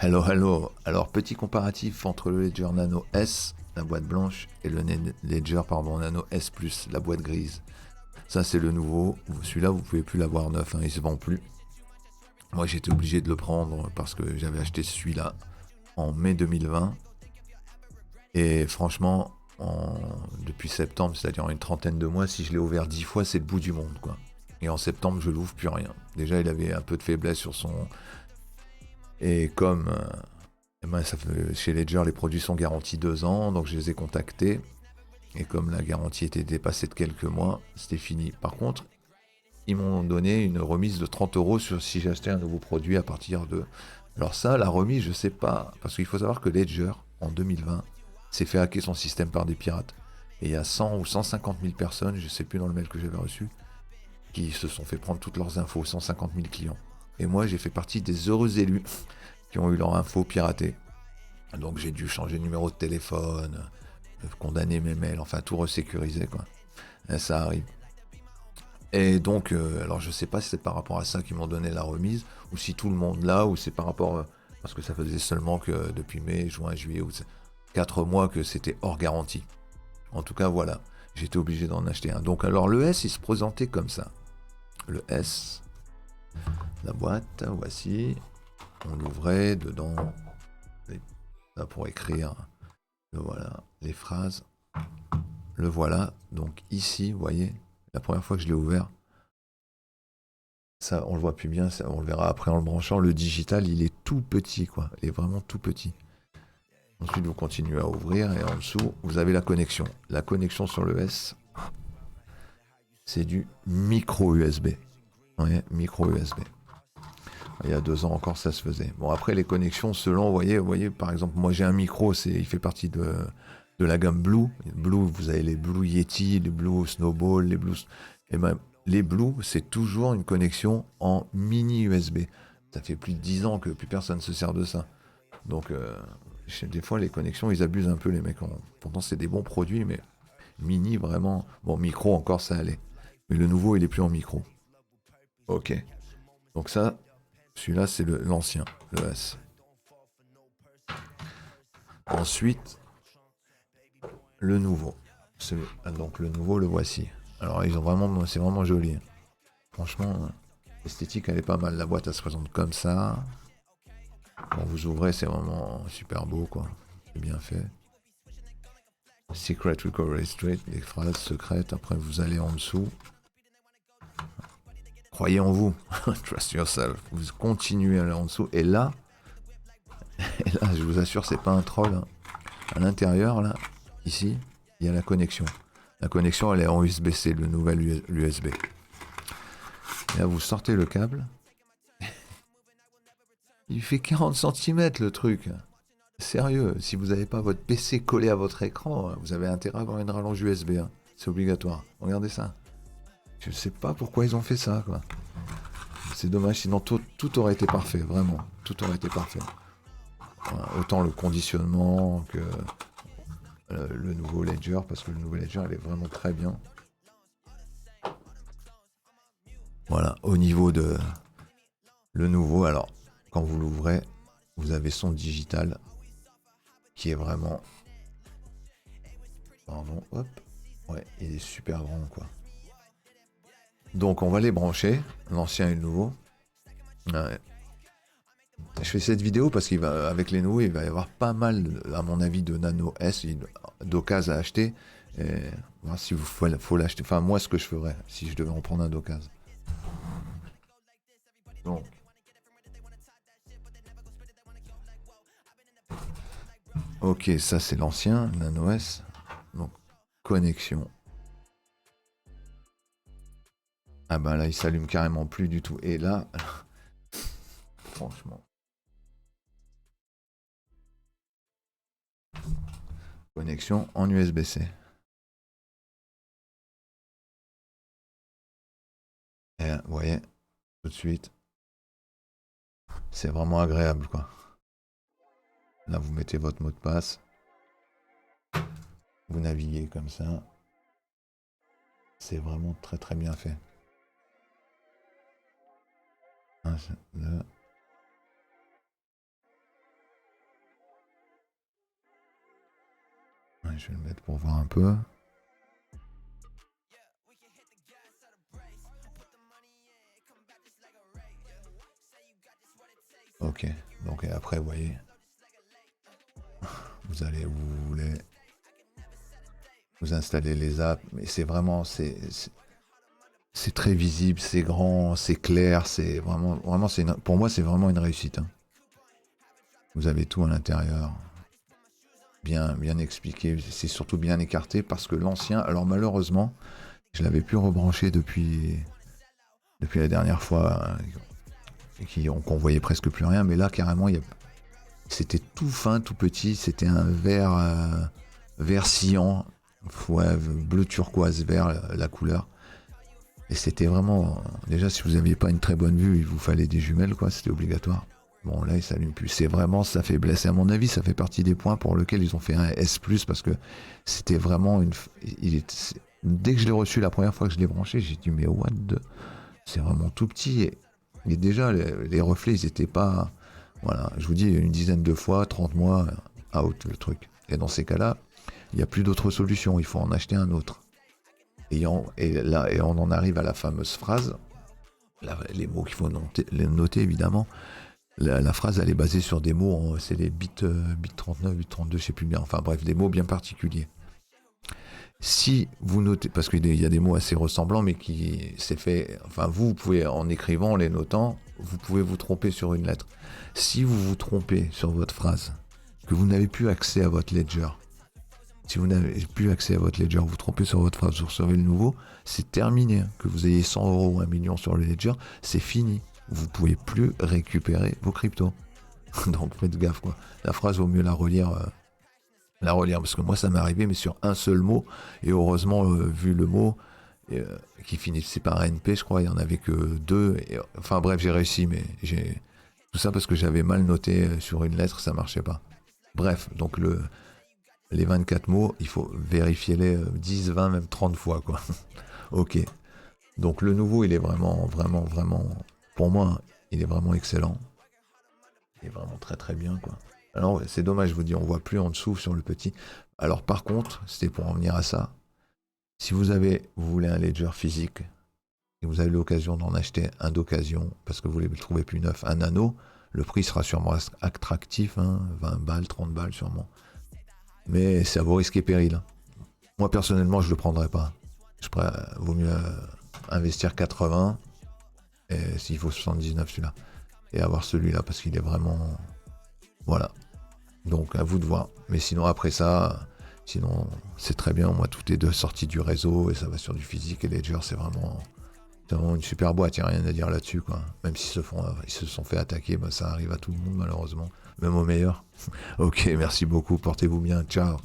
Hello, hello. Alors, petit comparatif entre le Ledger Nano S, la boîte blanche, et le Ledger pardon, Nano S Plus, la boîte grise. Ça, c'est le nouveau. Celui-là, vous pouvez plus l'avoir neuf, hein, il se vend plus. Moi, j'étais obligé de le prendre parce que j'avais acheté celui-là en mai 2020. Et franchement, depuis septembre, c'est-à-dire en une trentaine de mois, si je l'ai ouvert 10 fois, c'est le bout du monde, quoi. Et en septembre, je l'ouvre plus rien. Déjà, il avait un peu de faiblesse sur son. Et comme eh ben, chez Ledger, les produits sont garantis 2 ans, donc je les ai contactés. Et comme la garantie était dépassée de quelques mois, c'était fini. Par contre, ils m'ont donné une remise de 30 euros sur si j'achetais un nouveau produit à partir de. Alors ça, la remise, je sais pas, parce qu'il faut savoir que Ledger, en 2020, s'est fait hacker son système par des pirates. Et il y a 100 ou 150 000 personnes, je sais plus dans le mail que j'avais reçu, qui se sont fait prendre toutes leurs infos, 150 000 clients. Et moi, j'ai fait partie des heureux élus qui ont eu leur info piratée. Donc j'ai dû changer de numéro de téléphone, condamner mes mails, enfin tout resécuriser, quoi. Et ça arrive. Et donc, alors je sais pas si c'est par rapport à ça qu'ils m'ont donné la remise, ou si tout le monde là, ou c'est par rapport, parce que ça faisait seulement que depuis mai, juin, juillet, août, 4 mois que c'était hors garantie. En tout cas, voilà, j'étais obligé d'en acheter un. Donc alors le S, il se présentait comme ça. Le S, la boîte, voici, on l'ouvrait, dedans, là pour écrire, le voilà, les phrases, le voilà. Donc ici, vous voyez, la première fois que je l'ai ouvert, ça, on le voit plus bien, ça, on le verra après en le branchant. Le digital, il est tout petit, quoi. Il est vraiment tout petit. Ensuite, vous continuez à ouvrir et en dessous, vous avez la connexion. La connexion sur le S, c'est du micro USB. Ouais, micro USB. Il y a 2 ans encore, ça se faisait. Bon, après, les connexions, selon, vous voyez, par exemple, moi j'ai un micro, il fait partie de la gamme Blue. Blue, vous avez les Blue Yeti, les Blue Snowball, les Blue. Et ben, les Blue, c'est toujours une connexion en mini USB. Ça fait plus de 10 ans que plus personne se sert de ça. Donc, des fois, les connexions, ils abusent un peu, les mecs. Pourtant, c'est des bons produits, mais mini, vraiment. Bon, micro, encore, ça allait. Mais le nouveau, il est plus en micro. Ok. Donc ça, celui-là, c'est l'ancien, le S. Ensuite, le nouveau. Donc le nouveau, le voici. Alors ils ont vraiment, c'est vraiment joli. Franchement, l'esthétique, elle est pas mal. La boîte, elle se présente comme ça. Quand vous ouvrez, c'est vraiment super beau, quoi. C'est bien fait. Secret Recovery Street, les phrases secrètes. Après, vous allez en dessous. Croyez en vous. Trust yourself. Vous continuez à aller en dessous. Et là, je vous assure, c'est pas un troll, hein. À l'intérieur, là, ici, il y a la connexion. La connexion, elle est en USB-C, le nouvel USB. Et là, vous sortez le câble. Il fait 40 cm le truc. Sérieux, si vous n'avez pas votre PC collé à votre écran, vous avez intérêt à avoir une rallonge USB, hein. C'est obligatoire. Regardez ça. Je ne sais pas pourquoi ils ont fait ça, quoi. C'est dommage, sinon tout aurait été parfait, vraiment. Tout aurait été parfait. Voilà, autant le conditionnement que le nouveau Ledger, parce que le nouveau Ledger, il est vraiment très bien. Voilà, au niveau de le nouveau, alors, quand vous l'ouvrez, vous avez son digital qui est vraiment. Pardon, hop. Ouais, il est super grand, quoi. Donc, on va les brancher, l'ancien et le nouveau. Ouais. Je fais cette vidéo parce qu'avec les nouveaux, il va y avoir pas mal, à mon avis, de Nano S, d'occasion à acheter. Et voir si vous faut l'acheter. Enfin, moi, ce que je ferais, si je devais en prendre un d'occasion. Donc, ok, ça c'est l'ancien, Nano S. Donc, connexion. Ah ben là, il s'allume carrément plus du tout. Et là, franchement, connexion en USB-C. Et vous voyez, tout de suite, c'est vraiment agréable, quoi. Là, vous mettez votre mot de passe. Vous naviguez comme ça. C'est vraiment très très bien fait. 1, 2. Je vais le mettre pour voir un peu. Ok, donc et après vous voyez, vous allez où vous voulez, vous installez les apps, mais c'est vraiment, c'est très visible, c'est grand, c'est clair, c'est vraiment pour moi c'est vraiment une réussite. Hein. Vous avez tout à l'intérieur, bien expliqué, c'est surtout bien écarté parce que l'ancien, alors malheureusement, je l'avais pu rebrancher depuis la dernière fois, qu'on voyait presque plus rien, mais là carrément c'était tout fin, tout petit, c'était un vert cyan, ouais, bleu turquoise vert la couleur. Et c'était vraiment, déjà si vous n'aviez pas une très bonne vue, il vous fallait des jumelles, quoi, c'était obligatoire. Bon là il s'allume plus, c'est vraiment sa faiblesse. Et à mon avis ça fait partie des points pour lesquels ils ont fait un S+, parce que c'était vraiment dès que je l'ai reçu la première fois que je l'ai branché, j'ai dit mais what the... C'est vraiment tout petit et déjà les reflets ils étaient pas... Voilà, je vous dis une dizaine de fois, 30 mois, out le truc. Et dans ces cas-là, il n'y a plus d'autre solution, il faut en acheter un autre. Et on en arrive à la fameuse phrase, les mots qu'il faut noter évidemment. La phrase, elle est basée sur des mots, c'est les bits 39, bits 32, je sais plus bien. Enfin bref, des mots bien particuliers. Si vous notez, parce qu'il y a des mots assez ressemblants, mais qui c'est fait, enfin vous pouvez, en écrivant, en les notant, vous pouvez vous tromper sur une lettre. Si vous vous trompez sur votre phrase, que vous n'avez plus accès à votre ledger, si vous n'avez plus accès à votre ledger, vous vous trompez sur votre phrase, vous recevez le nouveau, c'est terminé. Que vous ayez 100 € ou 1 million sur le ledger, c'est fini. Vous pouvez plus récupérer vos cryptos. Donc faites gaffe quoi. La phrase vaut mieux la relire parce que moi ça m'est arrivé mais sur un seul mot et heureusement vu le mot qui finissait par NP je crois il y en avait que 2 enfin bref j'ai réussi mais j'ai tout ça parce que j'avais mal noté sur une lettre ça marchait pas. Bref donc les 24 mots il faut vérifier les 10, 20 même 30 fois quoi. Ok donc le nouveau il est vraiment pour moi il est vraiment excellent, il est vraiment très très bien quoi. Alors c'est dommage, je vous dis, on voit plus en dessous sur le petit. Alors par contre, c'était pour en venir à ça. Si vous voulez un ledger physique et vous avez l'occasion d'en acheter un d'occasion parce que vous ne le trouvez plus neuf, un nano, le prix sera sûrement attractif, hein, 20 balles, 30 balles sûrement. Mais c'est à vos risques et périls. Moi personnellement, je le prendrais pas. Vaut mieux investir 80 et s'il faut 79 celui-là et avoir celui-là parce qu'il est vraiment voilà. Donc à vous de voir. Mais sinon après ça, sinon c'est très bien. Moi tout est sorti du réseau et ça va sur du physique et Ledger c'est vraiment une super boîte. Il n'y a rien à dire là-dessus quoi. Même s'ils se sont fait attaquer, bah, ça arrive à tout le monde malheureusement. Même aux meilleurs. Ok, merci beaucoup. Portez-vous bien. Ciao.